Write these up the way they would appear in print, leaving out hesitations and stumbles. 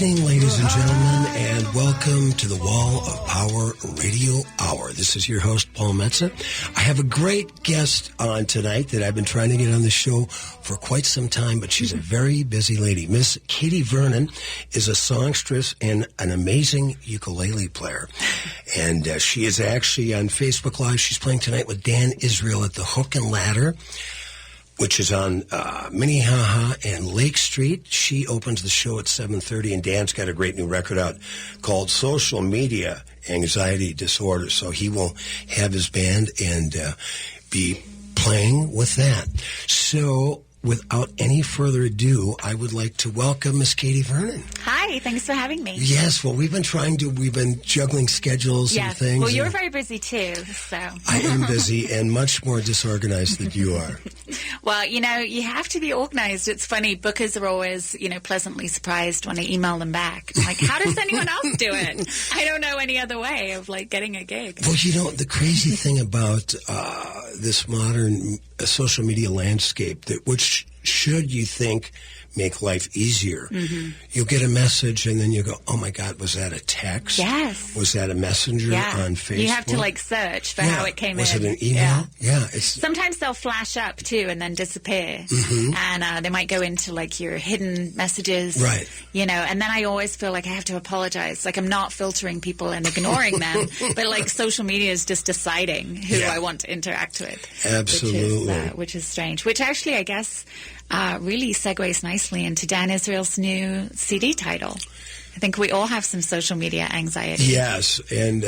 evening, ladies and gentlemen, and welcome to the Wall of Power Radio Hour. This is your host, Paul Metza. I have a great guest on tonight that I've been trying to get on the show for quite some time, but she's a very busy lady. Miss Katie Vernon is a songstress and an amazing ukulele player. And she is actually on Facebook Live. She's playing tonight with Dan Israel at the Hook and Ladder, which is on Minnehaha and Lake Street. She opens the show at 7:30, and Dan's got a great new record out called Social Media Anxiety Disorder. So he will have his band and be playing with that. So without any further ado, I would like to welcome Miss Katie Vernon. Hi, thanks for having me. Yes, well, we've been juggling schedules and things. Well, you're very busy too, so. I am busy and much more disorganized than you are. Well, you have to be organized. It's funny, bookers are always, pleasantly surprised when I email them back. I'm like, how does anyone else do it? I don't know any other way of, getting a gig. Well, the crazy thing about this modern social media landscape, which should, you think, make life easier. Mm-hmm. You'll get a message and then you go, oh my God, was that a text? Yes. Was that a messenger on Facebook? You have to search for how it came was in. Was it an email? Yeah. Sometimes they'll flash up too and then disappear. Mm-hmm. And they might go into your hidden messages. Right. And then I always feel like I have to apologize. I'm not filtering people and ignoring them, but social media is just deciding who I want to interact with. Absolutely. Which is strange. Which actually, I guess, really segues nicely into Dan Israel's new CD title. I think we all have some social media anxiety. Yes, and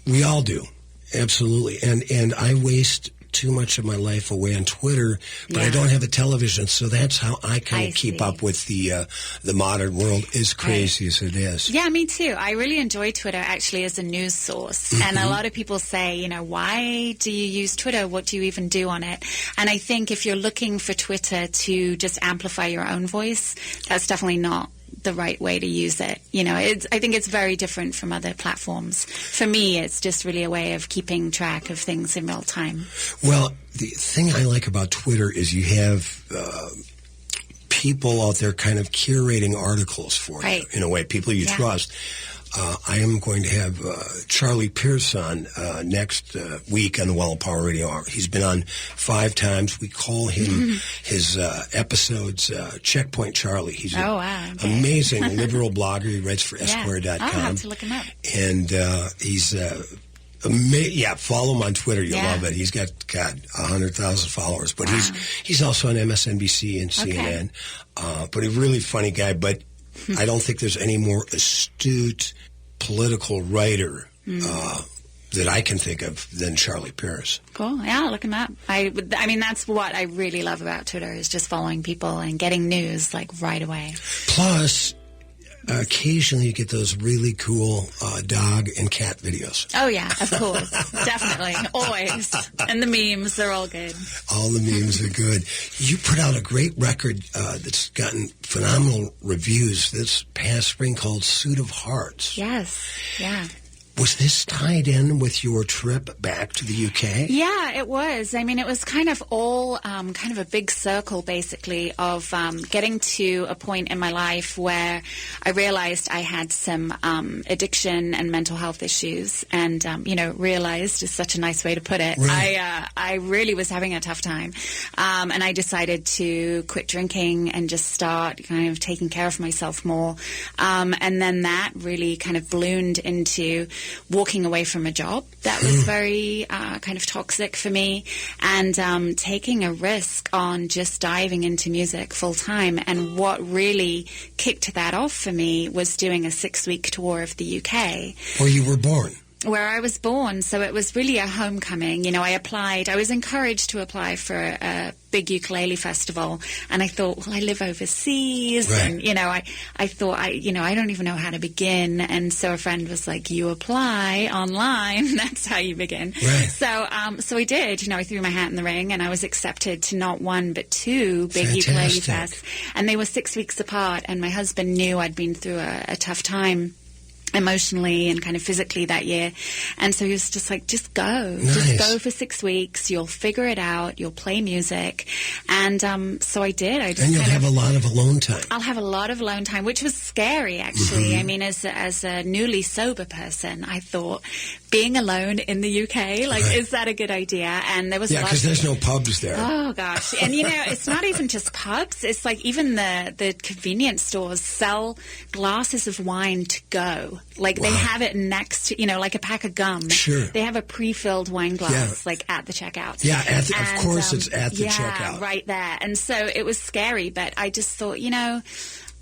we all do. Absolutely. And I waste too much of my life away on Twitter, but I don't have a television, so that's how I kind of keep up with the modern world, as crazy as it is. Yeah, me too. I really enjoy Twitter actually as a news source. Mm-hmm. And a lot of people say, why do you use Twitter? What do you even do on it? And I think if you're looking for Twitter to just amplify your own voice, that's definitely not the right way to use it. I think it's very different from other platforms. For me, it's just really a way of keeping track of things in real time. Well, the thing I like about Twitter is you have people out there kind of curating articles for you, in a way, people you trust. I am going to have Charlie Pierce on next week on the Wall of Power Radio Hour. He's been on 5 times. We call him his episodes Checkpoint Charlie. He's an amazing liberal blogger. He writes for Esquire.com. I'll have to look him up. And he's follow him on Twitter. You'll love it. He's got 100,000 followers. But he's also on MSNBC and CNN. But a really funny guy. But I don't think there's any more astute political writer that I can think of than Charlie Pierce. Cool. Yeah, look him up. I mean, that's what I really love about Twitter is just following people and getting news right away. Plus, occasionally you get those really cool dog and cat videos. Oh, yeah, of course. Definitely. Always. And the memes, they're all good. All the memes are good. You put out a great record that's gotten phenomenal reviews this past spring called Suit of Hearts. Yes. Yeah. Was this tied in with your trip back to the UK? Yeah, it was. I mean, it was kind of all kind of a big circle, basically, of getting to a point in my life where I realized I had some addiction and mental health issues. And, realized is such a nice way to put it. Right. I really was having a tough time. And I decided to quit drinking and just start kind of taking care of myself more. And then that really kind of ballooned into walking away from a job that was very kind of toxic for me, and taking a risk on just diving into music full time. And what really kicked that off for me was doing a 6-week tour of the UK. Where you were born. Where I was born, so it was really a homecoming. I applied. I was encouraged to apply for a big ukulele festival, and I thought, well, I live overseas, right. And I thought, I don't even know how to begin. And so a friend was like, "You apply online. That's how you begin." Right. So I did. I threw my hat in the ring, and I was accepted to not one but 2 big ukulele fests, and they were 6 weeks apart. And my husband knew I'd been through a tough time. emotionally and kind of physically that year. And so he was just like, just go. Nice. Just go for 6 weeks. You'll figure it out. You'll play music. And so I did. I just And you'll have a lot of alone time. I'll have a lot of alone time, which was scary, actually. I mean, as a newly sober person, I thought, being alone in the UK, like, is that a good idea? And there was Yeah, because there's no pubs there. Oh, gosh. And, you know, it's not even just pubs. It's like even the convenience stores sell glasses of wine to go. Like, they have it next to, you know, like a pack of gum. Sure. They have a pre-filled wine glass, like, at the checkout. Yeah, of course it's at the checkout. Yeah, right there. And so it was scary, but I just thought, you know,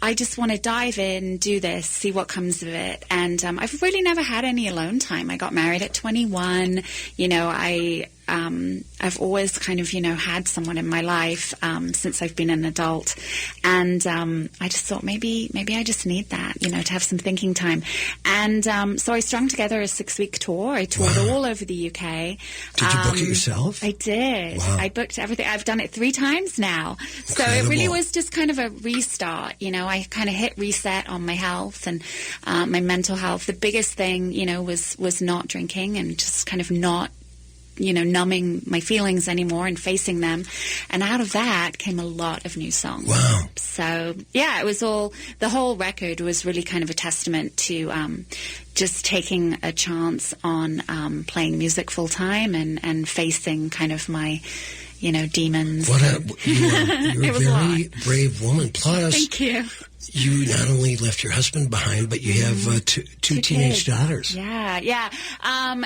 I just want to dive in, do this, see what comes of it. And I've really never had any alone time. I got married at 21. You know, I've always kind of, you know, had someone in my life since I've been an adult. And I just thought maybe I just need that, you know, to have some thinking time. And so I strung together a 6-week tour. I toured all over the UK. Did you book it yourself? I did. Wow. I booked everything. I've done it 3 times now. So it really was just kind of a restart. You know, I kind of hit reset on my health and my mental health. The biggest thing, you know, was not drinking and just kind of not, you know, numbing my feelings anymore and facing them. And out of that came a lot of new songs. Wow. So, yeah, it was the whole record was really kind of a testament to just taking a chance on playing music full time and facing kind of my, you know, demons. You're a very brave woman. Plus, thank you. You not only left your husband behind, but you have two teenage daughters. Yeah.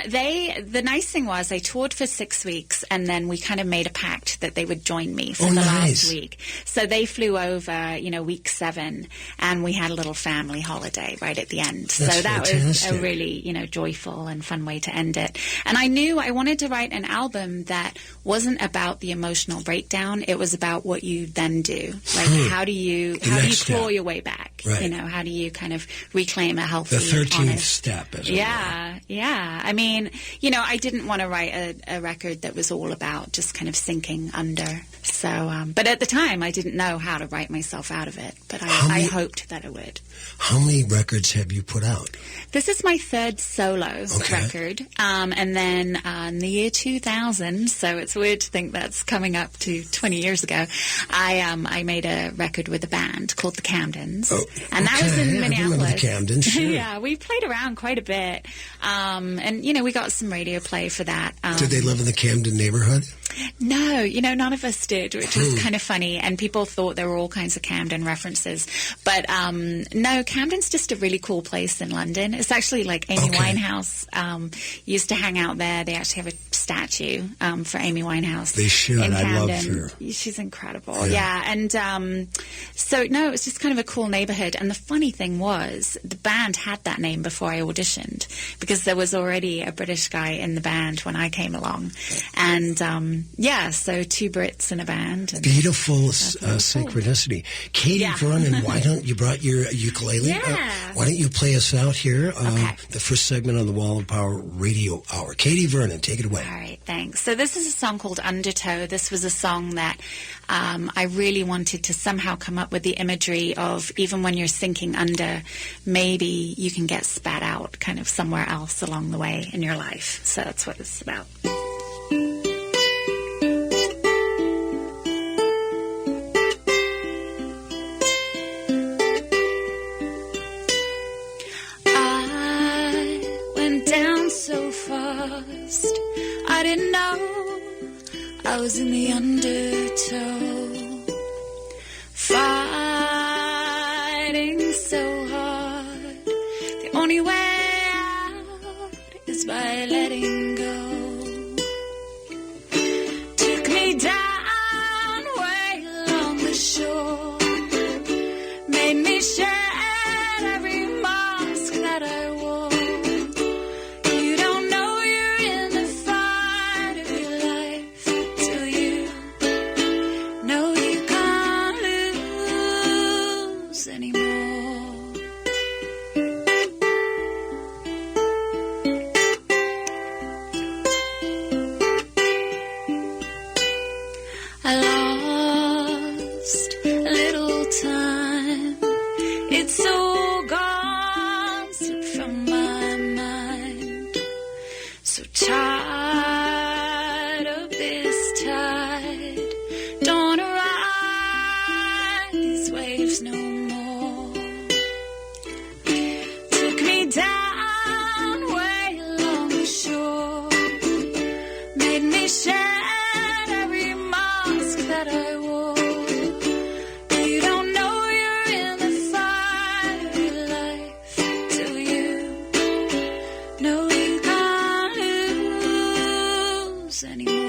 The nice thing was I toured for 6 weeks, and then we kind of made a pact that they would join me for the last week. So they flew over, you know, week 7, and we had a little family holiday right at the end. That's so that fantastic. was a really, you know, joyful and fun way to end it. And I knew I wanted to write an album that wasn't about the emotional breakdown. It was about what you then do. Like, how do you claw your way back? Right. You know, how do you kind of reclaim a healthy, the 13th honest step, as it were. Yeah. I mean, you know, I didn't want to write a record that was all about just kind of sinking under. So, but at the time, I didn't know how to write myself out of it. But I hoped that it would. How many records have you put out? This is my 3rd solo record. And then in the year 2000, so it's weird to think that's coming up to 20 years ago, I made a record with a band called the Camdens. Oh, and that was in Minneapolis. I remember the Camdens, sure. Yeah, we played around quite a bit. And, you know, we got some radio play for that. Did they live in the Camden neighborhood? No, you know, none of us did, which was kind of funny. And people thought there were all kinds of Camden references. But no, Camden's just a really cool place in London. It's actually like Amy Winehouse used to hang out there. They actually have a statue for Amy Winehouse. They should. In I Camden. love her. She's incredible. Yeah. And so, no, it was just kind of a cool neighborhood. And the funny thing was, the band had that name before I auditioned because there was already a British guy in the band when I came along. And so 2 Brits in a band. And beautiful synchronicity. Katie Vernon, why don't you brought your ukulele? Yeah. Why don't you play us out here? The first segment on the Wall of Power Radio Hour. Katie Vernon, take it away. All right, thanks. So this is a song called Undertow. This was a song that I really wanted to somehow come up with the imagery of even when you're sinking under, maybe you can get spat out kind of somewhere else along the way in your life. So that's what it's about. I didn't know I was in the undertow, fighting so hard. The only way out is by letting go. Took me down way along the shore, made me shed every mask that I wore. No that I wore. You don't know you're in the fiery life till you know you can't lose anymore.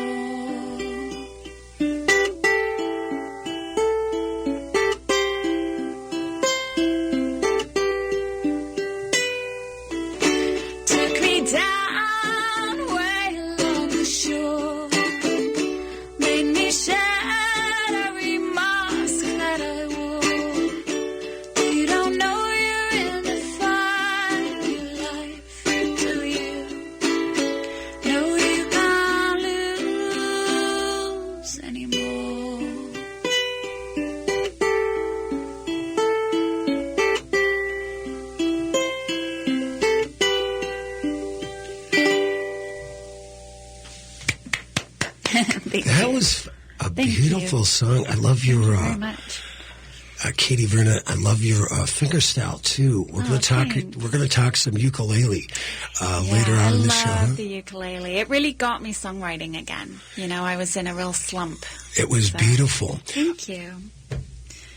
Took me down way along the shore, made me shed every mask that I wore. You don't know you're in the fiery life till you know you can't lose anymore. That was a Thank beautiful you. song. I love your Very much. Katie Vernon. I love your fingerstyle too. We're going to talk. thanks. We're going to talk some ukulele later on in the show. I huh? love the ukulele. It really got me songwriting again. You know, I was in a real slump. It was beautiful. Thank you.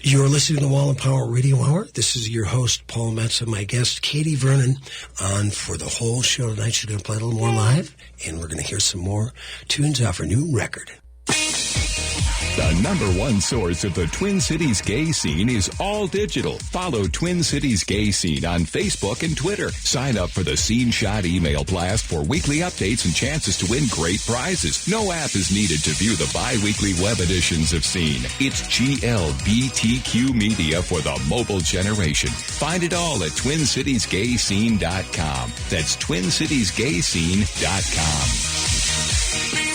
You're listening to the Wall of Power Radio Hour. This is your host, Paul Metsa, my guest, Katie Vernon, on for the whole show tonight. She's going to play a little more live, and we're going to hear some more tunes off her new record. The number one source of the Twin Cities gay scene is all digital. Follow Twin Cities Gay Scene on Facebook and Twitter. Sign up for the Scene Shot email blast for weekly updates and chances to win great prizes. No app is needed to view the bi-weekly web editions of Scene. It's GLBTQ media for the mobile generation. Find it all at TwinCitiesGayScene.com. That's TwinCitiesGayScene.com.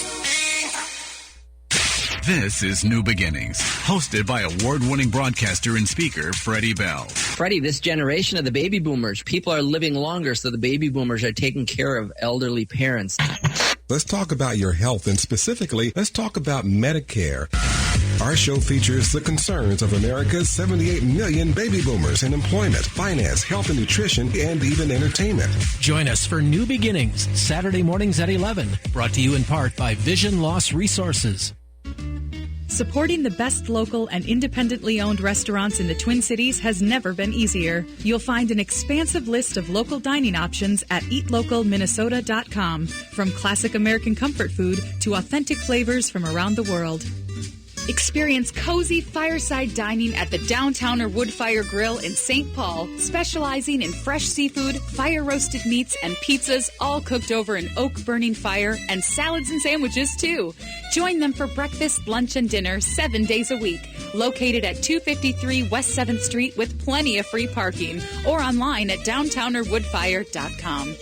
This is New Beginnings, hosted by award-winning broadcaster and speaker Freddie Bell. Freddie, this generation of the baby boomers, people are living longer, so the baby boomers are taking care of elderly parents. Let's talk about your health, and specifically, let's talk about Medicare. Our show features the concerns of America's 78 million baby boomers in employment, finance, health and nutrition, and even entertainment. Join us for New Beginnings, Saturday mornings at 11. Brought to you in part by Vision Loss Resources. Supporting the best local and independently owned restaurants in the Twin Cities has never been easier. You'll find an expansive list of local dining options at eatlocalminnesota.com, from classic American comfort food to authentic flavors from around the world. Experience cozy fireside dining at the Downtowner Woodfire Grill in St. Paul, specializing in fresh seafood, fire-roasted meats, and pizzas, all cooked over an oak-burning fire, and salads and sandwiches, too. Join them for breakfast, lunch, and dinner 7 days a week. Located at 253 West 7th Street with plenty of free parking, or online at downtownerwoodfire.com.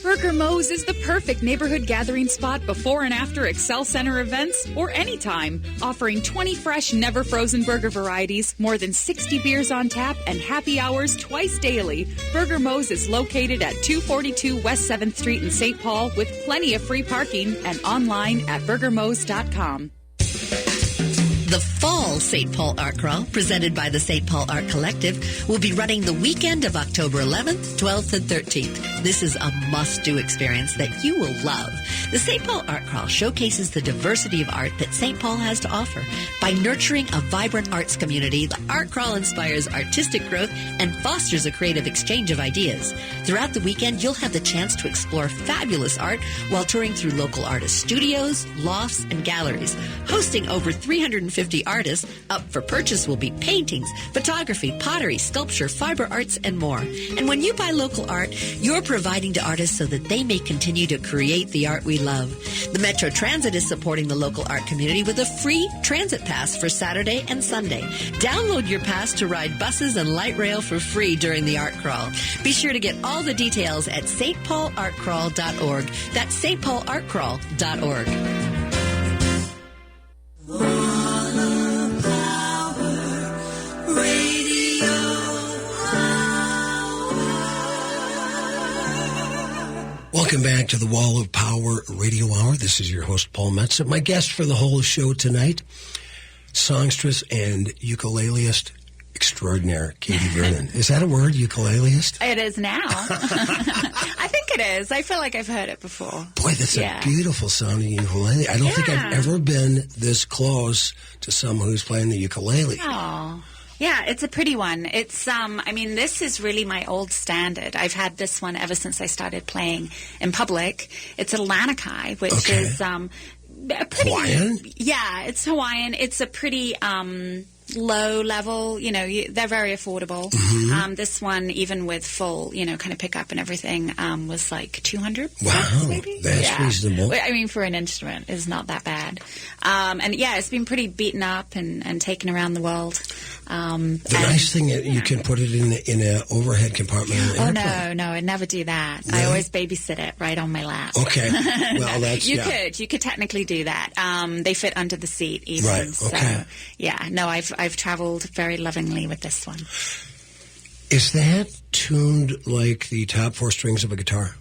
Burger Mo's is the perfect neighborhood gathering spot before and after Excel Center events or anytime, offering 20 fresh, never frozen burger varieties, more than 60 beers on tap, and happy hours twice daily. Burger Mo's is located at 242 West 7th Street in St. Paul with plenty of free parking and online at burgermos.com. The Fall St. Paul Art Crawl, presented by the St. Paul Art Collective, will be running the weekend of October 11th, 12th, and 13th. This is a must-do experience that you will love. The St. Paul Art Crawl showcases the diversity of art that St. Paul has to offer. By nurturing a vibrant arts community, the Art Crawl inspires artistic growth and fosters a creative exchange of ideas. Throughout the weekend, you'll have the chance to explore fabulous art while touring through local artist studios, lofts, and galleries. Hosting over 350 artists, up for purchase will be paintings, photography, pottery, sculpture, fiber arts, and more. And when you buy local art, you're providing to artists so that they may continue to create the art we love. The Metro Transit is supporting the local art community with a free transit pass for Saturday and Sunday. Download your pass to ride buses and light rail for free during the art crawl. Be sure to get all the details at stpaulartcrawl.org. That's stpaulartcrawl.org. Welcome back to the Wall of Power Radio Hour. This is your host, Paul Metsa. My guest for the whole show tonight, songstress and ukuleleist extraordinaire, Katie Vernon. Is that a word, ukuleleist? It is now. I think it is. I feel like I've heard it before. Boy, that's a beautiful sounding ukulele. I don't think I've ever been this close to someone who's playing the ukulele. Oh. Yeah, it's a pretty one. It's, I mean, this is really my old standard. I've had this one ever since I started playing in public. It's a Lanakai, which is a pretty... Hawaiian? Yeah, it's Hawaiian. It's a pretty... low level, they're very affordable. Mm-hmm. This one, even with full, kind of pickup and everything, was like $200. Wow, maybe? that's reasonable. I mean, for an instrument, is not that bad. And yeah, it's been pretty beaten up and taken around the world. The nice thing is you can put it in an overhead compartment. In an airplane. No, I'd never do that. Really? I always babysit it right on my lap. Okay, well that's you could technically do that. They fit under the seat even. Right. Okay. So, yeah. No, I've traveled very lovingly with this one. Is that tuned like the top 4 strings of a guitar?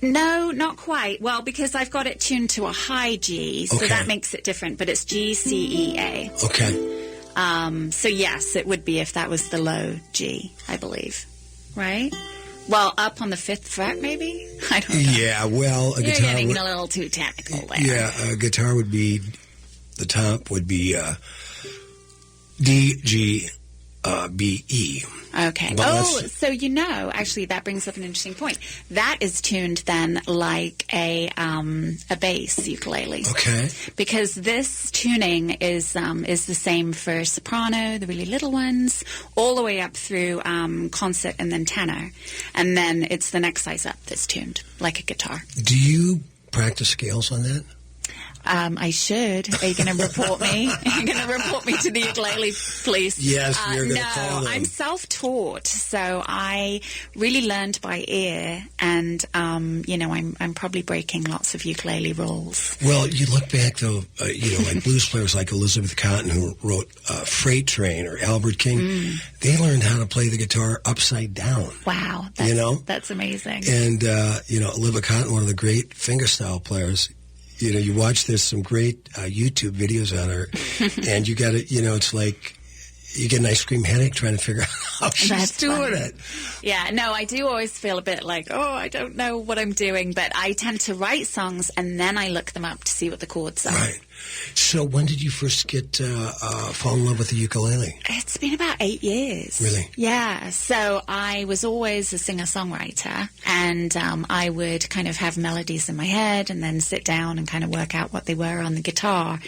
No, not quite. Well, because I've got it tuned to a high G, so that makes it different. But it's G, C, E, A. Okay. So yes, it would be if that was the low G, I believe. Right? Well, up on the 5th fret, maybe? I don't know. Yeah, well, a You're guitar... getting a little too technical there. Yeah, a guitar would be... The top would be D, G, B, E. Okay. So actually that brings up an interesting point. That is tuned then like a bass ukulele. Okay. Because this tuning is the same for soprano, the really little ones, all the way up through concert and then tenor. And then it's the next size up that's tuned like a guitar. Do you practice scales on that? I should. Are you going to report me? Are you going to report me to the ukulele police? Yes, you're going to call them. I'm self-taught, so I really learned by ear, and I'm probably breaking lots of ukulele rules. Well, you look back though, like blues players like Elizabeth Cotten, who wrote Freight Train, or Albert King. They learned how to play the guitar upside down. Wow, that's amazing. And Elizabeth Cotten, one of the great fingerstyle players. You watch, there's some great YouTube videos on her, and you got to, it's like you get an ice cream headache trying to figure out how she's doing it. Yeah, no, I do always feel a bit like, I don't know what I'm doing, but I tend to write songs and then I look them up to see what the chords are. Right. So when did you first get fall in love with the ukulele? It's been about 8 years. Really? Yeah. So I was always a singer-songwriter, and I would kind of have melodies in my head and then sit down and kind of work out what they were on the guitar.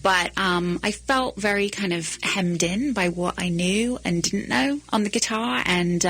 But I felt very kind of hemmed in by what I knew and didn't know on the guitar, and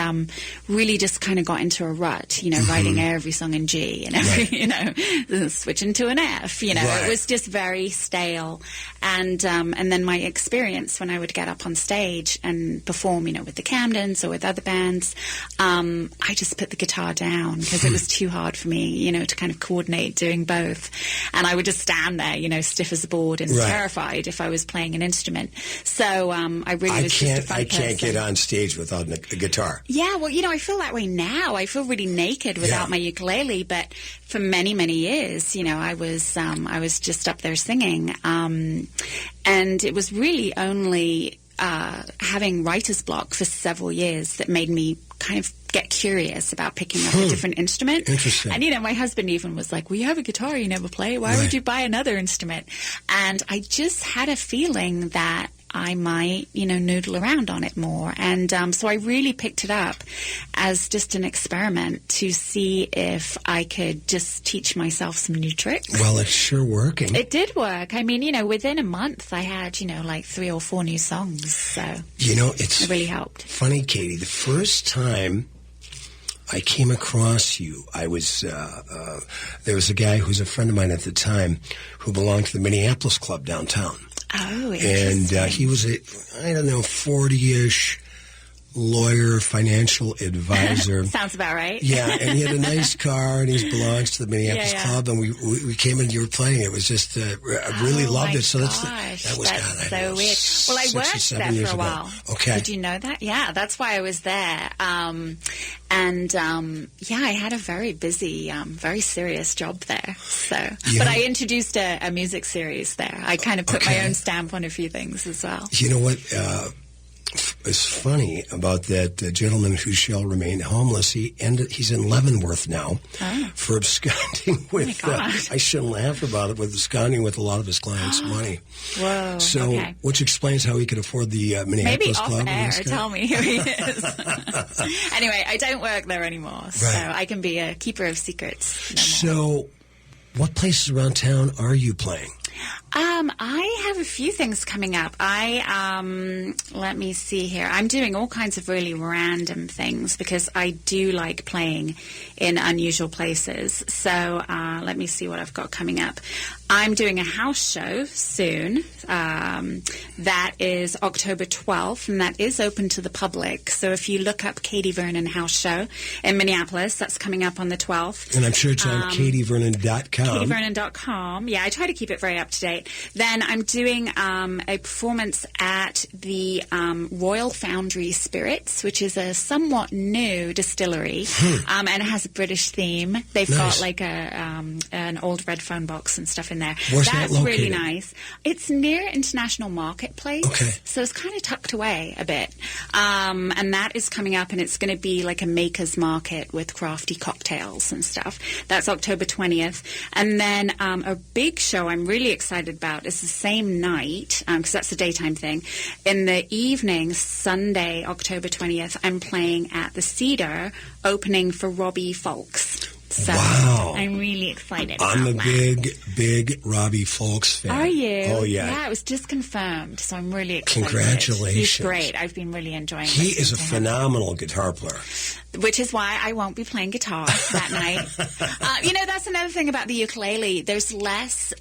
really just kind of got into a rut, writing every song in G and every, switching to an F, It was just very stale. And then my experience when I would get up on stage and perform, with the Camdens or with other bands, I just put the guitar down because it was too hard for me, to kind of coordinate doing both. And I would just stand there, stiff as a board and terrified if I was playing an instrument. So I really was just a fun I can't person. get on stage without a guitar. Yeah, well, I feel that way now. I feel really naked without my ukulele, but for many, many years, I was just up there singing. And it was really only having writer's block for several years that made me kind of get curious about picking up a different instrument. Interesting. And, my husband even was like, well, you have a guitar, you never play. Why would you buy another instrument? And I just had a feeling that I might, noodle around on it more. And so I really picked it up as just an experiment to see if I could just teach myself some new tricks. Well, it's sure working. It did work. I mean, within a month I had, like 3 or 4 new songs. So, it really helped. Funny, Katie, the first time I came across you, I was, there was a guy who was a friend of mine at the time who belonged to the Minneapolis Club downtown. Oh, interesting. And he was 40-ish lawyer, financial advisor. Sounds about right. Yeah, and he had a nice car, and he belongs to the Minneapolis Club, and we came in, you were playing. It was just, I really loved it. So that was so weird. Well, I worked there for a while. Okay. Did you know that? Yeah, that's why I was there. I had a very busy, very serious job there. So, but I introduced a music series there. I kind of put my own stamp on a few things as well. You know what? is funny about that gentleman who shall remain homeless. He's in Leavenworth now for absconding with. I shouldn't laugh about it, with absconding with a lot of his clients' money. Whoa! So, which explains how he could afford the Minneapolis Club. Maybe off air, tell me who he is. Anyway, I don't work there anymore, so I can be a keeper of secrets. So, what places around town are you playing? I have a few things coming up. Let me see here. I'm doing all kinds of really random things because I do like playing in unusual places. So let me see what I've got coming up. I'm doing a house show soon. That is October 12th, and that is open to the public. So if you look up Katie Vernon House Show in Minneapolis, that's coming up on the 12th. And I'm sure it's on katievernon.com. katievernon.com. Yeah, I try to keep it very up to date. Then I'm doing a performance at the Royal Foundry Spirits, which is a somewhat new distillery, and it has a British theme. They've got like an old red phone box and stuff in there. Where's that located? Really nice. It's near International Marketplace, so it's kind of tucked away a bit. And that is coming up, and it's going to be like a maker's market with crafty cocktails and stuff. That's October 20th. And then a big show I'm really excited about is the same night, because that's a daytime thing. In the evening, Sunday, October 20th, I'm playing at the Cedar, opening for Robbie Fulks. So I'm really excited about I'm a big Robbie Fulks fan. Are you? Oh, yeah. Yeah, it was just confirmed, so I'm really excited. Congratulations. He's great. I've been really enjoying it. He is a phenomenal guitar player. Which is why I won't be playing guitar that night. That's another thing about the ukulele. There's less...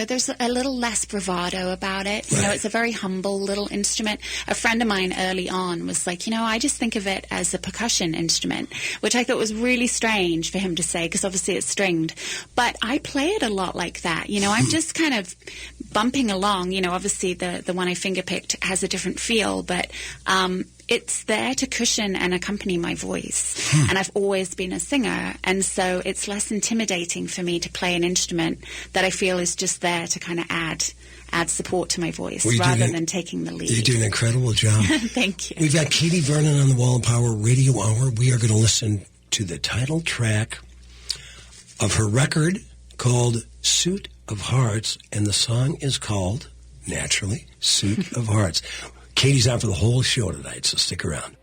there's a little less bravado about it. You know, it's a very humble little instrument. A friend of mine early on was like, I just think of it as a percussion instrument, which I thought was really strange for him to say, because obviously it's stringed. But I play it a lot like that. I'm just kind of bumping along. Obviously the one I fingerpicked has a different feel, but it's there to cushion and accompany my voice. And I've always been a singer, and so it's less intimidating for me to play an instrument that I feel is just there to kind of add support to my voice rather than taking the lead. You do an incredible job. Thank you. We've got Katie Vernon on the Wall of Power Radio Hour. We are going to listen to the title track of her record called Suit of Hearts, and the song is called, naturally, Suit of Hearts. Katie's on for the whole show tonight, so stick around.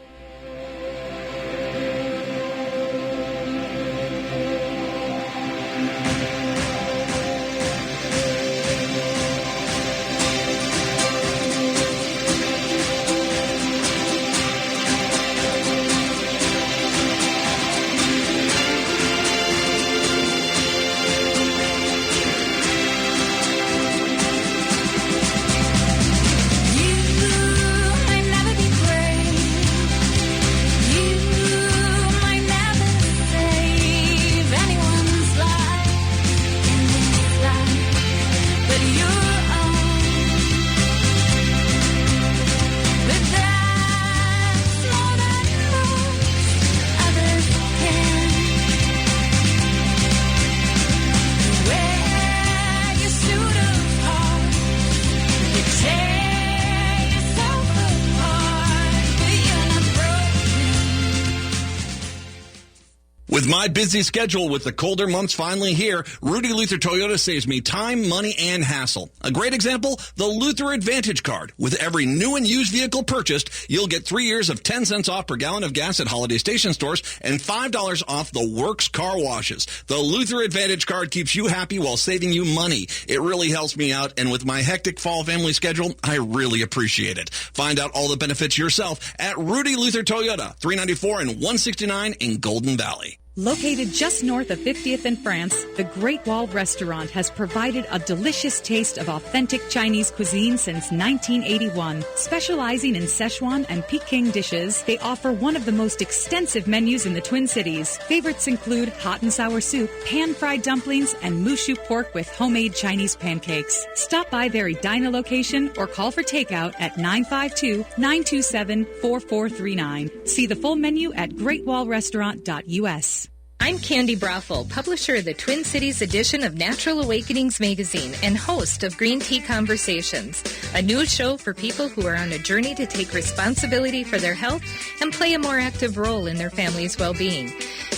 With my busy schedule with the colder months finally here, Rudy Luther Toyota saves me time, money, and hassle. A great example, the Luther Advantage Card. With every new and used vehicle purchased, you'll get 3 years of 10 cents off per gallon of gas at Holiday Station stores and $5 off the Works car washes. The Luther Advantage Card keeps you happy while saving you money. It really helps me out, and with my hectic fall family schedule, I really appreciate it. Find out all the benefits yourself at Rudy Luther Toyota, 394 and 169 in Golden Valley. Located just north of 50th in France, the Great Wall Restaurant has provided a delicious taste of authentic Chinese cuisine since 1981. Specializing in Szechuan and Peking dishes, they offer one of the most extensive menus in the Twin Cities. Favorites include hot and sour soup, pan-fried dumplings, and mushu pork with homemade Chinese pancakes. Stop by their Edina location or call for takeout at 952-927-4439. See the full menu at greatwallrestaurant.us. I'm Candy Broffel, publisher of the Twin Cities edition of Natural Awakenings magazine and host of Green Tea Conversations, a news show for people who are on a journey to take responsibility for their health and play a more active role in their family's well-being.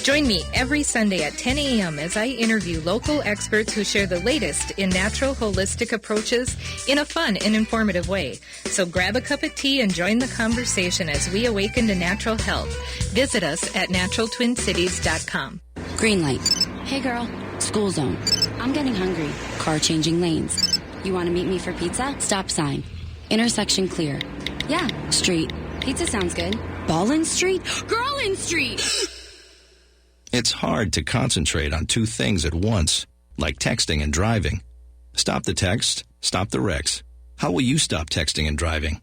Join me every Sunday at 10 a.m. as I interview local experts who share the latest in natural holistic approaches in a fun and informative way. So grab a cup of tea and join the conversation as we awaken to natural health. Visit us at naturaltwincities.com. Green light. Hey girl, school zone. I'm getting hungry. Car changing lanes. You want to meet me for pizza? Stop sign. Intersection clear. Yeah, street. Pizza sounds good. Ballin Street? Girlin Street! It's hard to concentrate on two things at once, like texting and driving. Stop the text, stop the wrecks. How will you stop texting and driving?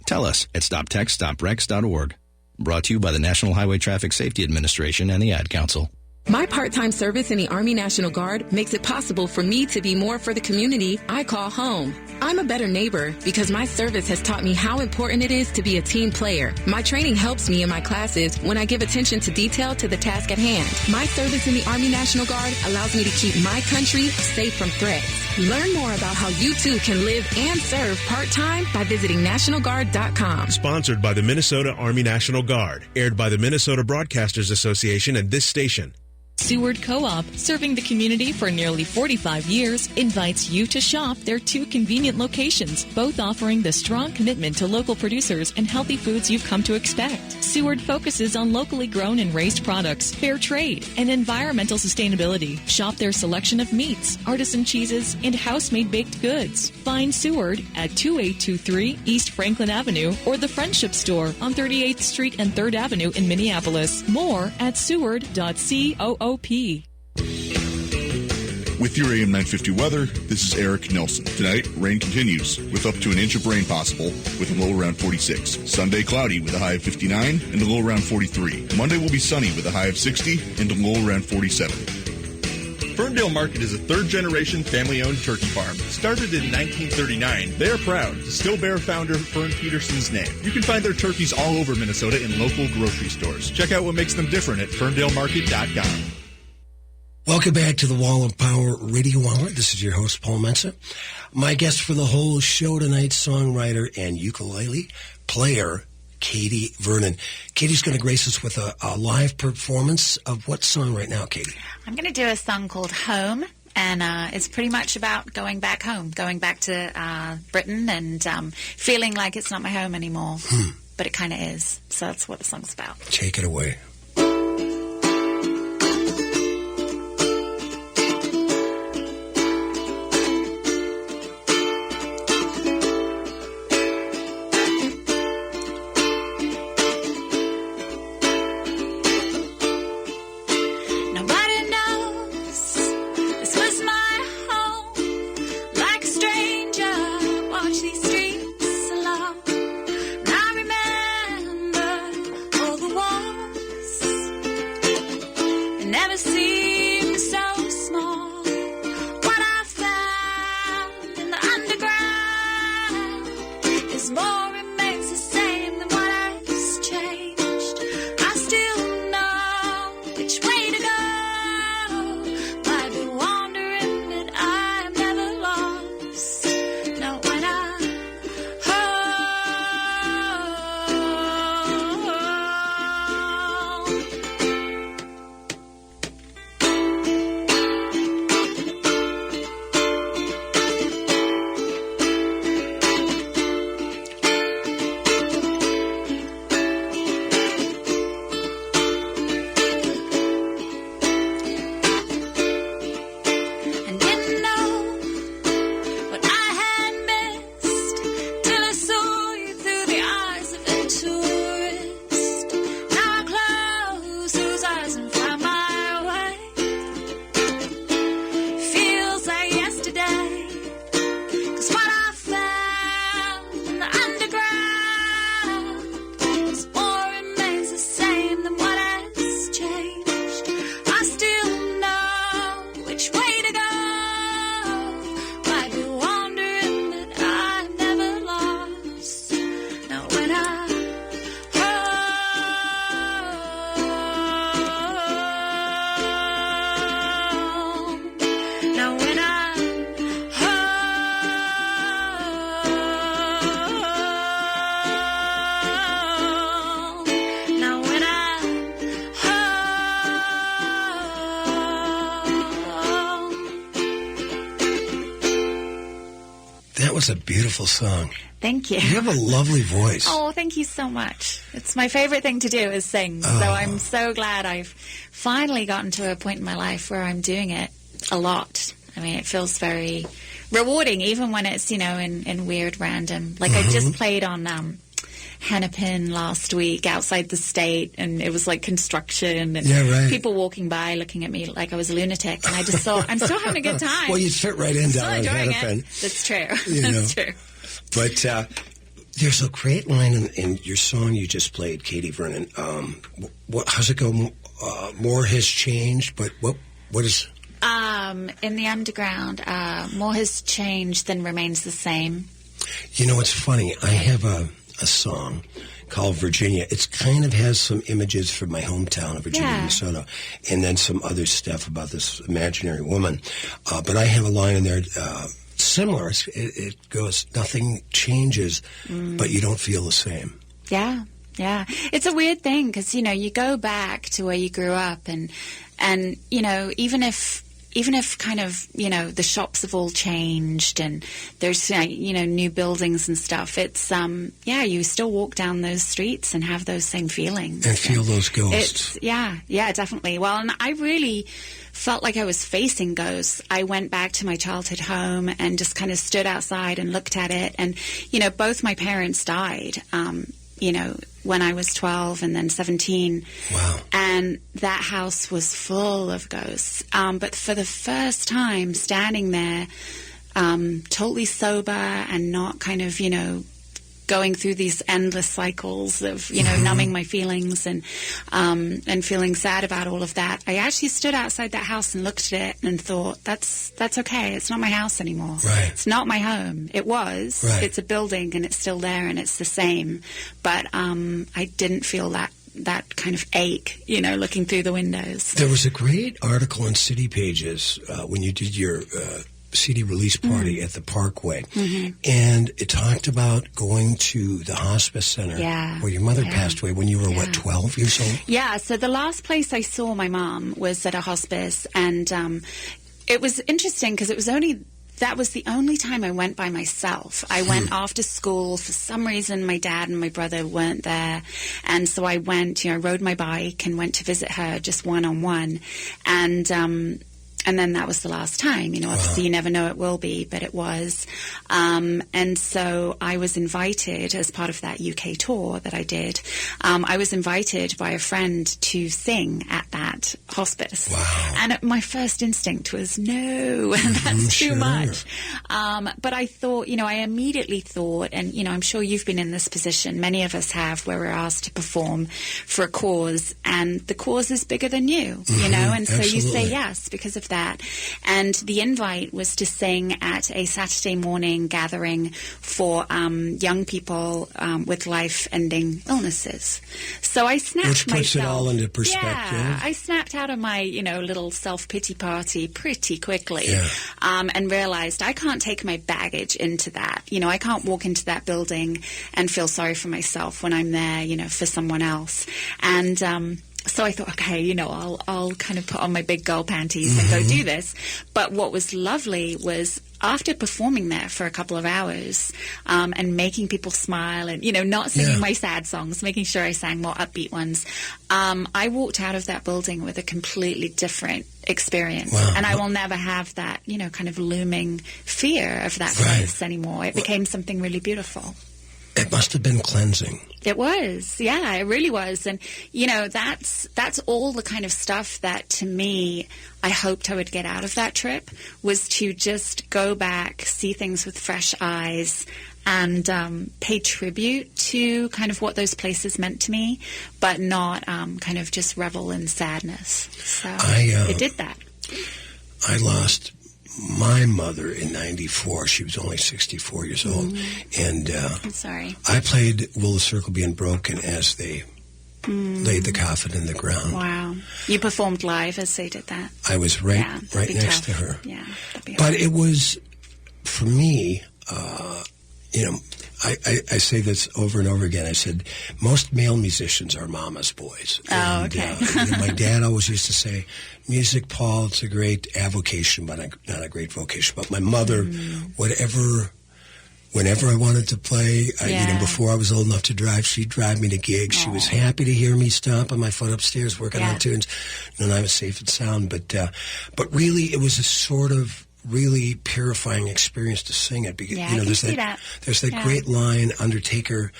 Tell us at stoptextstopwrecks.org. Brought to you by the National Highway Traffic Safety Administration and the Ad Council. My part-time service in the Army National Guard makes it possible for me to be more for the community I call home. I'm a better neighbor because my service has taught me how important it is to be a team player. My training helps me in my classes when I give attention to detail to the task at hand. My service in the Army National Guard allows me to keep my country safe from threats. Learn more about how you too can live and serve part-time by visiting NationalGuard.com. Sponsored by the Minnesota Army National Guard. Aired by the Minnesota Broadcasters Association and this station. Seward Co-op, serving the community for nearly 45 years, invites you to shop their two convenient locations, both offering the strong commitment to local producers and healthy foods you've come to expect. Seward focuses on locally grown and raised products, fair trade, and environmental sustainability. Shop their selection of meats, artisan cheeses, and house-made baked goods. Find Seward at 2823 East Franklin Avenue or the Friendship Store on 38th Street and 3rd Avenue in Minneapolis. More at seward.coop. With your AM 950 weather, this is Eric Nelson. Tonight, rain continues with up to an inch of rain possible with a low around 46. Sunday, cloudy with a high of 59 and a low around 43. Monday will be sunny with a high of 60 and a low around 47. Ferndale Market is a third-generation family-owned turkey farm. Started in 1939, they are proud to still bear founder Fern Peterson's name. You can find their turkeys all over Minnesota in local grocery stores. Check out what makes them different at ferndalemarket.com. Welcome back to the Wall of Power Radio Hour. This is your host, Paul Mensa. My guest for the whole show tonight, songwriter and ukulele player, Katie Vernon. Katie's going to grace us with a live performance of what song right now, Katie? I'm going to do a song called Home, and it's pretty much about going back home, going back to Britain and feeling like it's not my home anymore, but it kind of is. So that's what the song's about. Take it away. was a beautiful song. Thank you. You have a lovely voice. Oh, thank you so much. It's my favorite thing to do is sing. So I'm so glad I've finally gotten to a point in my life where I'm doing it a lot. I mean, it feels very rewarding, even when it's, in weird random. Like I just played on Hennepin last week outside the state, and it was like construction and people walking by looking at me like I was a lunatic, and I just thought, I'm still having a good time. Well, you'd fit right in down in Hennepin. That's true. That's true. But there's a great line in your song you just played, Katie Vernon. How's it go? More has changed, but what is... in the underground, more has changed than remains the same. It's funny. I have a song called Virginia. It kind of has some images from my hometown of Virginia, Minnesota, and then some other stuff about this imaginary woman. But I have a line in there similar. It goes, nothing changes, but you don't feel the same. Yeah. Yeah. It's a weird thing because, you go back to where you grew up and even if kind of, the shops have all changed and there's, new buildings and stuff, it's, you still walk down those streets and have those same feelings. And feel those ghosts. Yeah, definitely. Well, and I really felt like I was facing ghosts. I went back to my childhood home and just kind of stood outside and looked at it. And, both my parents died, when I was 12 and then 17. Wow. And that house was full of ghosts. But for the first time, standing there, totally sober and not kind of, going through these endless cycles of, numbing my feelings and feeling sad about all of that, I actually stood outside that house and looked at it and thought, that's okay. It's not my house anymore. Right. It's not my home. It was. Right. It's a building and it's still there and it's the same. But I didn't feel that kind of ache, looking through the windows. There was a great article in City Pages when you did your CD release party at the Parkway, and it talked about going to the hospice center where your mother passed away when you were, 12 years old? Yeah, so the last place I saw my mom was at a hospice, and it was interesting because that was the only time I went by myself. I went after school. For some reason, my dad and my brother weren't there. And so I went, I rode my bike and went to visit her just one-on-one. And then that was the last time. Obviously you never know it will be, but it was. And so I was invited as part of that UK tour that I did. I was invited by a friend to sing at that hospice. Wow. And my first instinct was, no, that's too much. But I thought, I immediately thought, and, I'm sure you've been in this position, many of us have, where we're asked to perform for a cause, and the cause is bigger than you, and so you say yes because of that. And the invite was to sing at a Saturday morning gathering for young people with life-ending illnesses. So I snapped myself. Which puts it all into perspective. Yeah, I snapped out of my, little self-pity party pretty quickly and realized I can't take my baggage into that. I can't walk into that building and feel sorry for myself when I'm there, for someone else. And so I thought, okay, I'll kind of put on my big girl panties and go do this. But what was lovely was after performing there for a couple of hours and making people smile and, not singing my sad songs, making sure I sang more upbeat ones, I walked out of that building with a completely different experience. Wow. And I will never have that, kind of looming fear of that place anymore. It became something really beautiful. It must have been cleansing. It was. Yeah, it really was. And, that's all the kind of stuff that, to me, I hoped I would get out of that trip, was to just go back, see things with fresh eyes, and pay tribute to kind of what those places meant to me, but not kind of just revel in sadness. So it did that. I lost my mother in 94. She was only 64 years old. And I'm sorry. I played Will the Circle Be Unbroken as they laid the coffin in the ground. Wow. You performed live as they did that? I was right next to her. Yeah. But it was, for me, I say this over and over again. I said, most male musicians are mama's boys. Oh, okay. My dad always used to say, music, Paul, it's a great avocation, but not a great vocation. But my mother, whatever whenever I wanted to play. Before I was old enough to drive, she'd drive me to gigs. She was happy to hear me stomp on my foot upstairs working on tunes, and I was safe and sound. But really, it was a sort of really purifying experience to sing it, because there's that great line, Undertaker,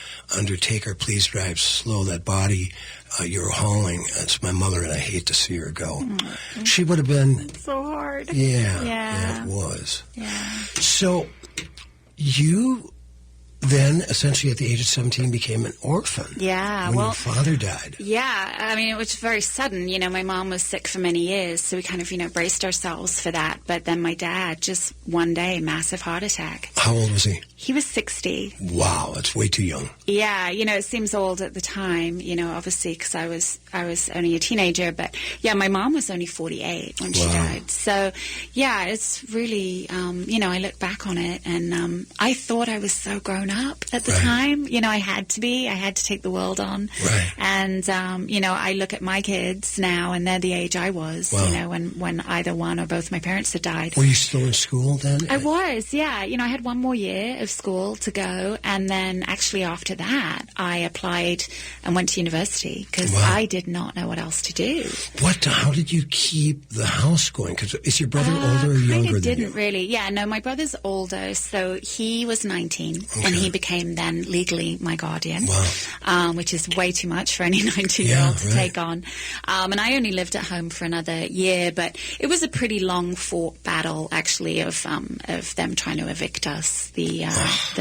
please drive slow, that body you're hauling. It's my mother, and I hate to see her go. She would have been... It's so hard. Yeah, it was. Yeah. So you then, essentially at the age of 17, became an orphan. Yeah. When your father died. Yeah. I mean, it was very sudden. My mom was sick for many years, so we kind of, braced ourselves for that. But then my dad, just one day, massive heart attack. How old was he? He was 60. Wow, that's way too young. Yeah, it seems old at the time, obviously, because I was only a teenager. But, yeah, my mom was only 48 when she died. So, yeah, it's really, I look back on it, and I thought I was so grown up at the time. I had to be. I had to take the world on. Right. And, I look at my kids now, and they're the age I was, when either one or both my parents had died. Were you still in school then? I was, yeah. I had one more year of school to go, and then actually after that, I applied and went to university, because I did not know what else to do. How did you keep the house going? Because is your brother older or younger than you? Didn't really. Yeah, no, my brother's older, so he was 19, and he became then legally my guardian, which is way too much for any 19-year-old to take on. And I only lived at home for another year, but it was a pretty long-fought battle, actually, of them trying to evict us, the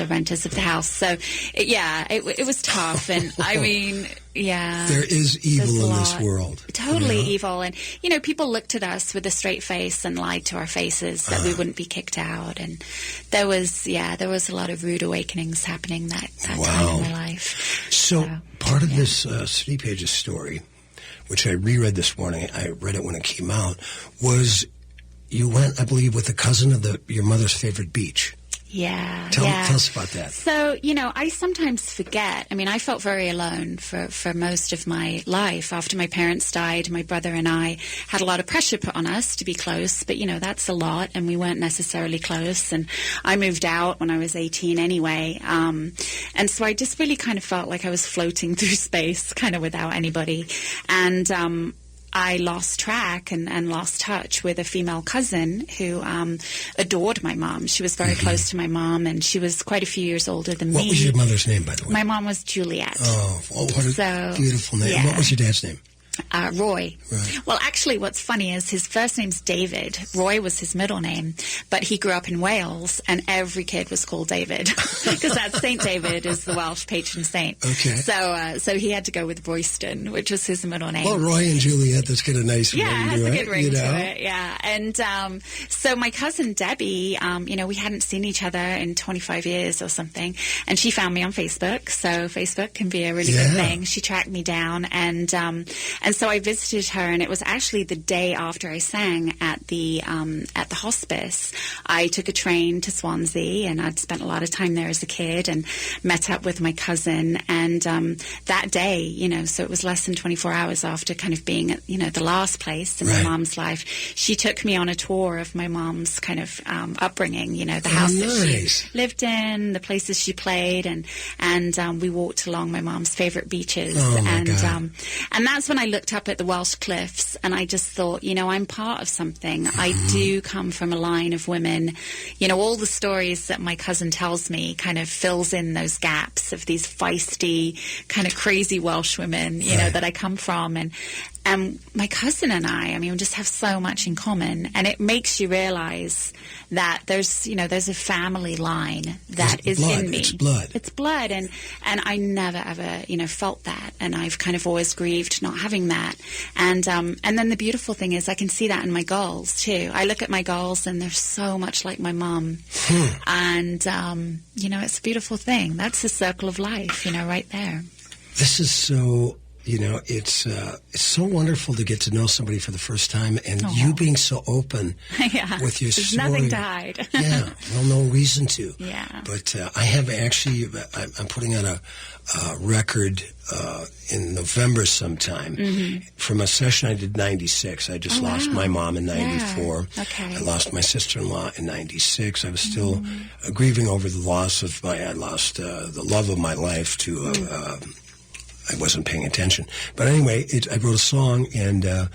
renters of the house. So, it was tough, and I mean... Yeah. There is evil in this world. Totally evil. And, people looked at us with a straight face and lied to our faces that we wouldn't be kicked out. And there was a lot of rude awakenings happening that time in my life. So part of this City Pages story, which I reread this morning, I read it when it came out, was you went, I believe, with a cousin of your mother's favorite beach. Yeah. Tell us about that. So, I sometimes forget. I mean, I felt very alone for most of my life. After my parents died, my brother and I had a lot of pressure put on us to be close, but, that's a lot, and we weren't necessarily close. And I moved out when I was 18 anyway. And so I just really kind of felt like I was floating through space, kind of without anybody. And, I lost track and lost touch with a female cousin who adored my mom. She was very close to my mom, and she was quite a few years older than me. What was your mother's name, by the way? My mom was Juliet. Oh, what a beautiful name. Yeah. What was your dad's name? Roy. Right. Well, actually, what's funny is his first name's David. Roy was his middle name, but he grew up in Wales, and every kid was called David, because that's St. David is the Welsh patron saint. Okay. So he had to go with Royston, which was his middle name. Well, Roy and Juliet, that's got a nice ring to it. Yeah, it has a good ring to it, yeah. And so my cousin Debbie, we hadn't seen each other in 25 years or something, and she found me on Facebook, so Facebook can be a really good thing. She tracked me down, and so I visited her, and it was actually the day after I sang at the hospice. I took a train to Swansea, and I'd spent a lot of time there as a kid, and met up with my cousin. And that day, so it was less than 24 hours after kind of being at, the last place in my mom's life, she took me on a tour of my mom's kind of upbringing, the house that she lived in, the places she played, and we walked along my mom's favorite beaches. And that's when I looked up at the Welsh cliffs, and I just thought, I'm part of something. I do come from a line of women. All the stories that my cousin tells me kind of fills in those gaps of these feisty, kind of crazy Welsh women, that I come from. And my cousin and I we just have so much in common, and it makes you realize that there's a family line that is in me. It's blood. It's blood, and I never ever, felt that, and I've kind of always grieved not having that. And then the beautiful thing is I can see that in my girls too. I look at my girls, and they're so much like my mom, and it's a beautiful thing. That's the circle of life, right there. This is so You know, it's so wonderful to get to know somebody for the first time, and you being so open with your There's story. nothing to hide. Yeah, well, no reason to. Yeah. But I have actually, I'm putting on a record in November sometime from a session I did 96. I just lost my mom in 94. Yeah. Okay. I lost my sister-in-law in 96. I was still grieving over the loss of I lost the love of my life to I wasn't paying attention. But anyway, I wrote a song, and it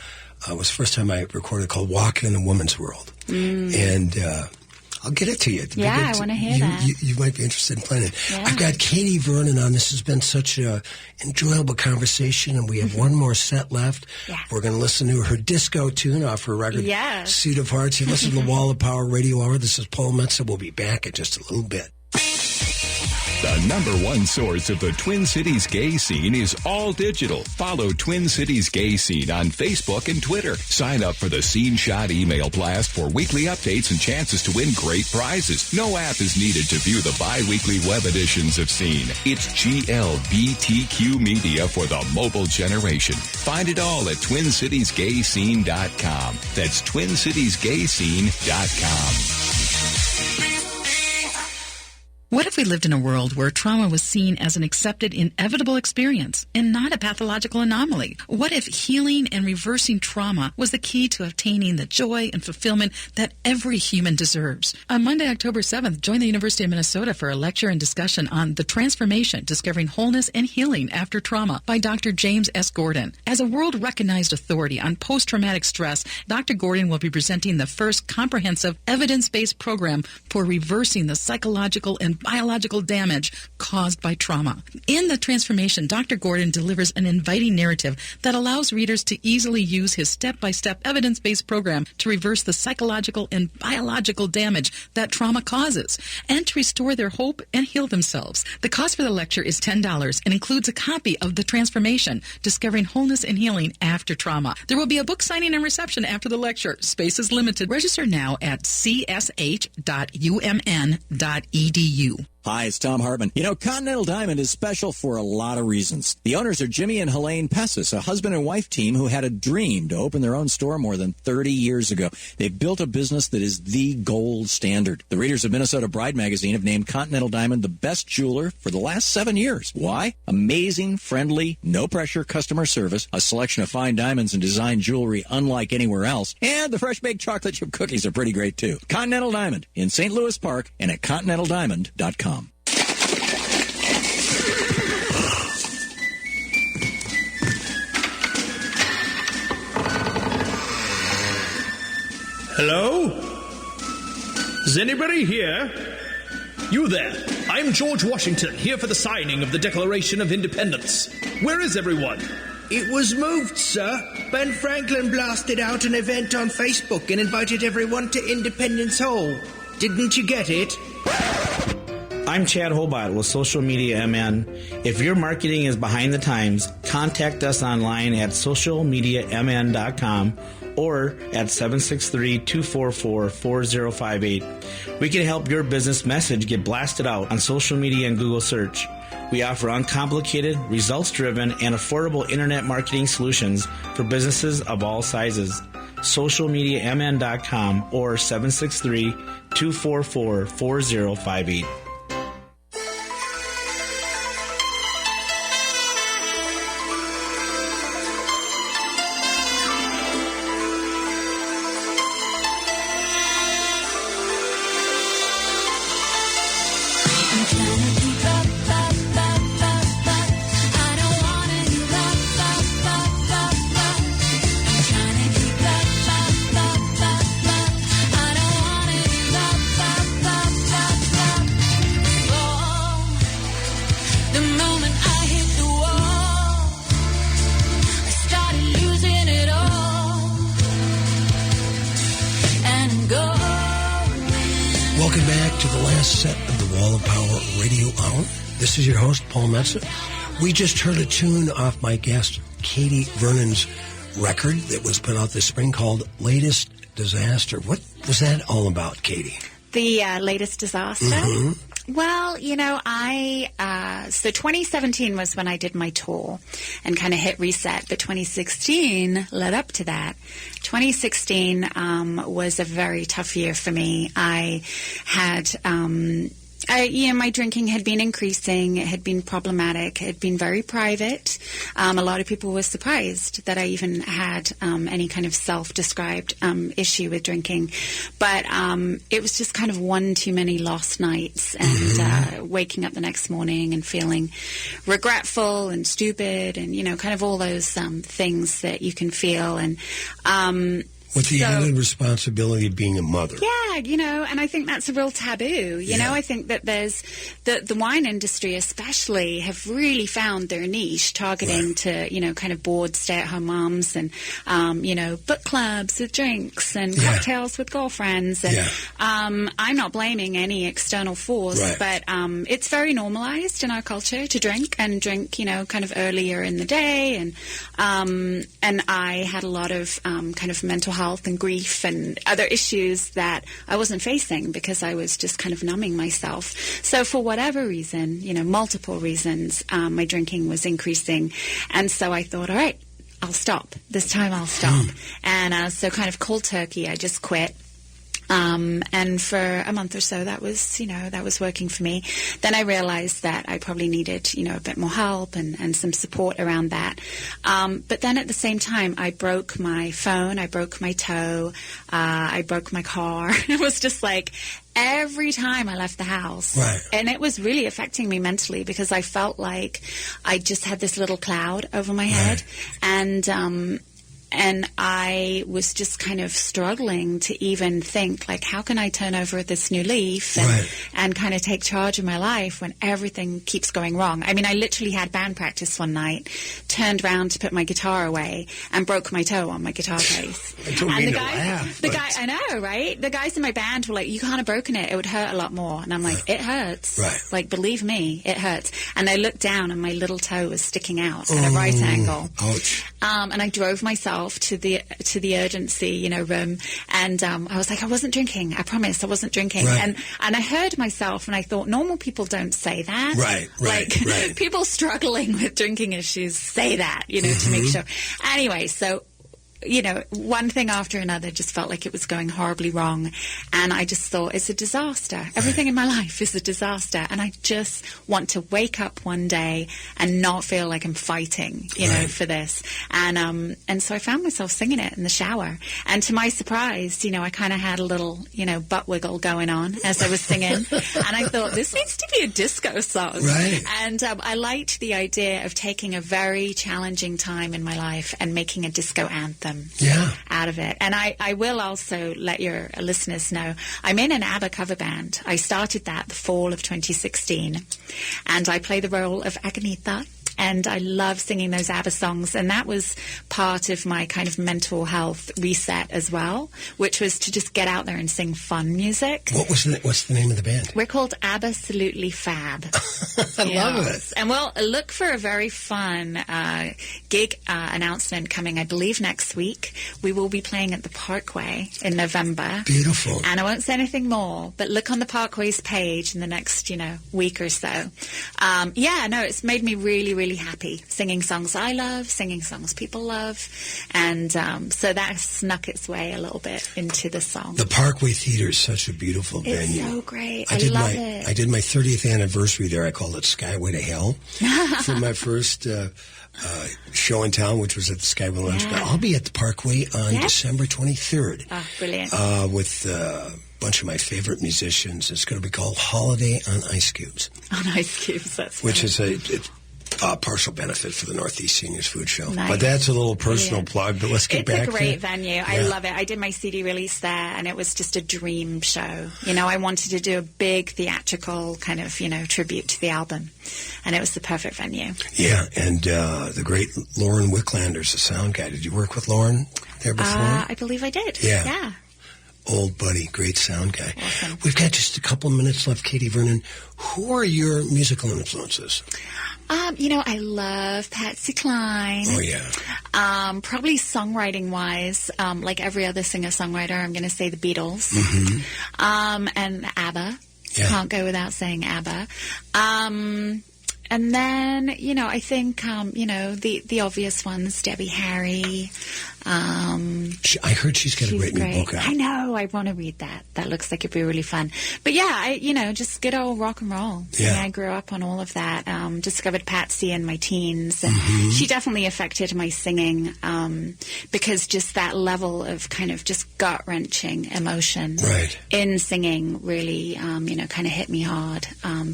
was the first time I recorded, called Walking in a Woman's World. And I'll get it to you. Yeah, I want to hear that. You might be interested in playing it. Yeah. I've got Katie Vernon on. This has been such an enjoyable conversation, and we have one more set left. Yeah. We're going to listen to her disco tune off her record, Yes. Seat of Hearts. You listen to the Wall of Power Radio Hour. This is Paul Metsa. We'll be back in just a little bit. The number one source of the Twin Cities gay scene is all digital. Follow Twin Cities Gay Scene on Facebook and Twitter. Sign up for the Scene Shot email blast for weekly updates and chances to win great prizes. No app is needed to view the bi-weekly web editions of Scene. It's GLBTQ media for the mobile generation. Find it all at TwinCitiesGayScene.com. That's TwinCitiesGayScene.com. What if we lived in a world where trauma was seen as an accepted, inevitable experience and not a pathological anomaly? What if healing and reversing trauma was the key to obtaining the joy and fulfillment that every human deserves? On Monday, October 7th, join the University of Minnesota for a lecture and discussion on The Transformation, Discovering Wholeness and Healing After Trauma by Dr. James S. Gordon. As a world-recognized authority on post-traumatic stress, Dr. Gordon will be presenting the first comprehensive evidence-based program for reversing the psychological and biological damage caused by trauma. In The Transformation, Dr. Gordon delivers an inviting narrative that allows readers to easily use his step-by-step evidence-based program to reverse the psychological and biological damage that trauma causes and to restore their hope and heal themselves. The cost for the lecture is $10 and includes a copy of The Transformation, Discovering Wholeness and Healing After Trauma. There will be a book signing and reception after the lecture. Space is limited. Register now at csh.umn.edu. Hi, it's Tom Hartman. You know, Continental Diamond is special for a lot of reasons. The owners are Jimmy and Helene Pessis, a husband and wife team who had a dream to open their own store more than 30 years ago. They've built a business that is the gold standard. The readers of Minnesota Bride magazine have named Continental Diamond the best jeweler for the last 7 years. Why? Amazing, friendly, no-pressure customer service, a selection of fine diamonds and design jewelry unlike anywhere else, and the fresh-baked chocolate chip cookies are pretty great, too. Continental Diamond in St. Louis Park and at ContinentalDiamond.com. Hello? Is anybody here? You there. I'm George Washington, here for the signing of the Declaration of Independence. Where is everyone? It was moved, sir. Ben Franklin blasted out an event on Facebook and invited everyone to Independence Hall. Didn't you get it? I'm Chad Hobart with Social Media MN. If your marketing is behind the times, contact us online at socialmediamn.com or at 763-244-4058. We can help your business message get blasted out on social media and Google search. We offer uncomplicated, results-driven, and affordable internet marketing solutions for businesses of all sizes. Socialmediamn.com or 763-244-4058. Welcome back to the last set of the Wall of Power Radio Hour. This is your host, Paul Metsa. We just heard a tune off my guest, Katie Vernon's record that was put out this spring called Latest Disaster. What was that all about, Katie? The latest disaster. Well, so 2017 was when I did my tour and kind of hit reset, but 2016 led up to that. 2016 was a very tough year for me. I had... my drinking had been increasing. It had been problematic. It had been very private. A lot of people were surprised that I even had any kind of self-described issue with drinking. But it was just kind of one too many lost nights and waking up the next morning and feeling regretful and stupid and, kind of all those things that you can feel. And with the added responsibility of being a mother. Yeah, and I think that's a real taboo. You know, I think that there's the wine industry especially have really found their niche targeting to, kind of bored stay-at-home moms and, book clubs with drinks and cocktails with girlfriends. And I'm not blaming any external force, but it's very normalized in our culture to drink, kind of earlier in the day. And I had a lot of kind of mental health and grief and other issues that I wasn't facing because I was just kind of numbing myself. So for whatever reason, multiple reasons, my drinking was increasing. And so I thought, all right, I'll stop. This time I'll stop. And so kind of cold turkey, I just quit. And for a month or so, that was working for me. Then I realized that I probably needed, a bit more help and some support around that. But then at the same time, I broke my phone, I broke my toe, I broke my car. It was just like every time I left the house. And it was really affecting me mentally because I felt like I just had this little cloud over my head. And I was just kind of struggling to even think, like, how can I turn over this new leaf and kind of take charge of my life when everything keeps going wrong? I mean, I literally had band practice one night, turned around to put my guitar away, and broke my toe on my guitar case. And the guy, I know, right? The guys in my band were like, you can't have broken it. It would hurt a lot more. And I'm like, it hurts. Like, believe me, it hurts. And I looked down, and my little toe was sticking out at a right angle. Ouch. And I drove myself to the urgency, room, and I was like, I wasn't drinking. I promise I wasn't drinking. And I heard myself, and I thought, normal people don't say that. Like people struggling with drinking issues say that, to make sure. Anyway, so one thing after another just felt like it was going horribly wrong. And I just thought, it's a disaster. Everything in my life is a disaster. And I just want to wake up one day and not feel like I'm fighting, for this. And so I found myself singing it in the shower. And to my surprise, I kind of had a little, butt wiggle going on as I was singing. And I thought, this needs to be a disco song. And I liked the idea of taking a very challenging time in my life and making a disco anthem. Out of it. And I will also let your listeners know, I'm in an ABBA cover band. I started that the fall of 2016. And I play the role of Agnetha. And I love singing those ABBA songs. And that was part of my kind of mental health reset as well, which was to just get out there and sing fun music. What's the name of the band? We're called Absolutely Fab. I love it. And we'll look for a very fun gig announcement coming, I believe, next week. We will be playing at the Parkway in November. Beautiful. And I won't say anything more, but look on the Parkway's page in the next, week or so. It's made me really, really happy singing songs I love, singing songs people love, and so that snuck its way a little bit into the song. The Parkway Theater is such a beautiful venue. It's so great. I love it. I did my 30th anniversary there. I called it Skyway to Hell for my first show in town, which was at the Skyway Lounge. But I'll be at the Parkway on December 23rd. Oh, brilliant. With bunch of my favorite musicians. It's going to be called Holiday on Ice Cubes. On Ice Cubes, that's which funny. is a partial benefit for the Northeast Seniors Food Show. Nice. But that's a little personal plug, but let's get back to it. It's a great venue. I love it. I did my CD release there, and it was just a dream show. I wanted to do a big theatrical kind of, tribute to the album, and it was the perfect venue. Yeah, and the great Lauren Wicklander's the sound guy. Did you work with Lauren there before? I believe I did. Yeah. Old buddy, great sound guy. Awesome. We've got just a couple of minutes left, Katie Vernon. Who are your musical influences? I love Patsy Cline. Oh, yeah. Probably songwriting-wise, like every other singer-songwriter, I'm going to say the Beatles. And ABBA. Yeah. Can't go without saying ABBA. And then, I think, the obvious ones, Debbie Harry. I heard she's got a great new book out. I know. I want to read that. That looks like it'd be really fun. But yeah, just good old rock and roll. Yeah. I grew up on all of that. Discovered Patsy in my teens. And she definitely affected my singing because just that level of kind of just gut-wrenching emotion in singing really, kind of hit me hard.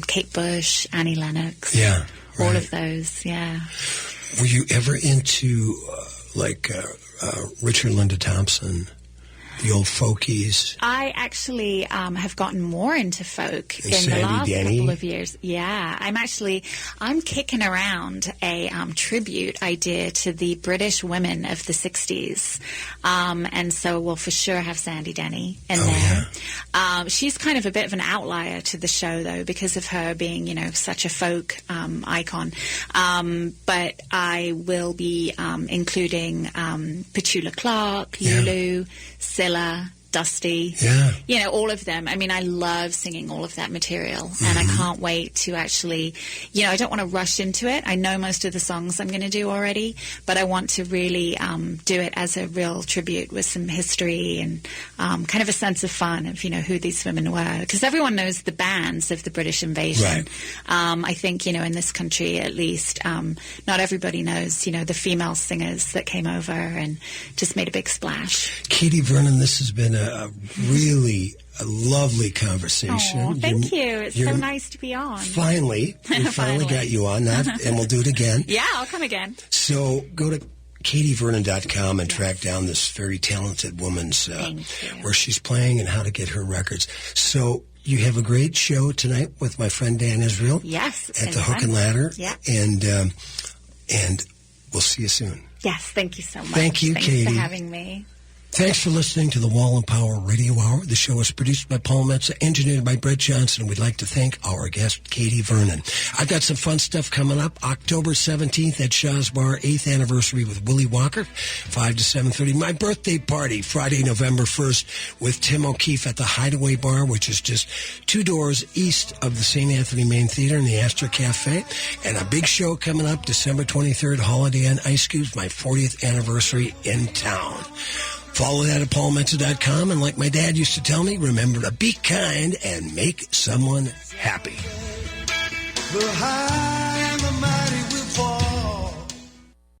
Kate Bush, Annie Lennox. Yeah. All of those, yeah. Were you ever into, Richard Linda Thompson, the old folkies? I actually have gotten more into folk in Sandy the last Denny. couple of years. Yeah, I'm kicking around a tribute idea to the British women of the 60s. And so we'll for sure have Sandy Denny in there. Yeah. She's kind of a bit of an outlier to the show, though, because of her being, such a folk icon. But I will be including Petula Clark, Lulu, Cilla, Dusty, all of them. I mean, I love singing all of that material, and I can't wait to actually, I don't want to rush into it. I know most of the songs I'm going to do already, but I want to really do it as a real tribute with some history and kind of a sense of fun of, who these women were. Because everyone knows the bands of the British invasion. Right. I think, in this country at least, not everybody knows, the female singers that came over and just made a big splash. Katie Vernon, this has been a really lovely conversation. Oh, thank you. It's so nice to be on. We finally got you on, and we'll do it again. Yeah, I'll come again. So go to katievernon.com and track down this very talented woman's where she's playing and how to get her records. So you have a great show tonight with my friend Dan Israel. Yes. At the Hook and Ladder. Yeah. And we'll see you soon. Yes, thank you so much. Thank you, Katie. Thanks for having me. Thanks for listening to the Wall and Power Radio Hour. The show is produced by Paul Metza, engineered by Brett Johnson. We'd like to thank our guest, Katie Vernon. I've got some fun stuff coming up. October 17th at Shaw's Bar, 8th anniversary with Willie Walker, 5 to 7:30. My birthday party, Friday, November 1st, with Tim O'Keefe at the Hideaway Bar, which is just 2 doors east of the St. Anthony Main Theater in the Astor Cafe. And a big show coming up, December 23rd, Holiday on Ice Cubes, my 40th anniversary in town. Follow that at paulmetza.com, and like my dad used to tell me, remember to be kind and make someone happy. The high